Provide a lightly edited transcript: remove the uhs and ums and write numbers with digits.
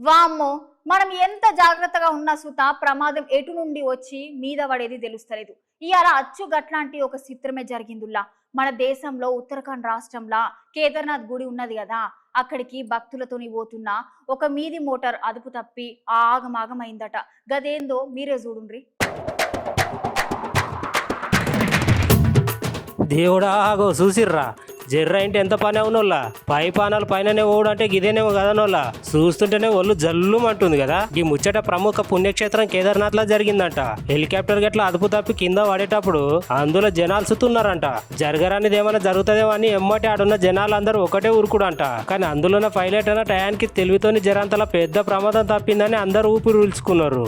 వామ్మో, మనం ఎంత జాగ్రత్తగా ఉన్నా సుత ప్రమాదం ఎటు నుండి వచ్చి మీద పడేది తెలుస్తలేదు. ఇవాళ అచ్చు గట్లాంటి ఒక చిత్రమే జరిగిందిలా. మన దేశంలో ఉత్తరాఖండ్ రాష్ట్రంలో కేదార్నాథ్ గుడి ఉన్నది కదా, అక్కడికి భక్తులతోని పోతున్న ఒక మీది మోటార్ అదుపు తప్పి ఆగమాగమైందట. గదేందో మీరే చూడుండ్రి. దేవుడా ఆగో చూసిర్రా, జర్ర ఇంటి ఎంత పని అవునోళ్ళ పై పానాలు పైననే ఓడంటే గిదేనేమో కదనోళ్ళ. చూస్తుంటేనే ఒళ్ళు జల్లుమంటుంది కదా. ఈ ముచ్చట ప్రముఖ పుణ్యక్షేత్రం కేదార్నాథ్ లా జరిగిందంట. హెలికాప్టర్ గట్లా అదుపు తప్పి కింద పడేటప్పుడు అందులో జనాలు సుతున్నారంట. జరగరానిది ఏమైనా జరుగుతుందేమో అని ఎమ్మటి ఆడున్న జనాలందరూ ఒకటే ఊరుకుడంట. కానీ అందులోన పైలట్ అన్న టయానికి తెలివితోని జరంతలా పెద్ద ప్రమాదం తప్పిందని అందరూ ఊపిరి పీల్చుకున్నారు.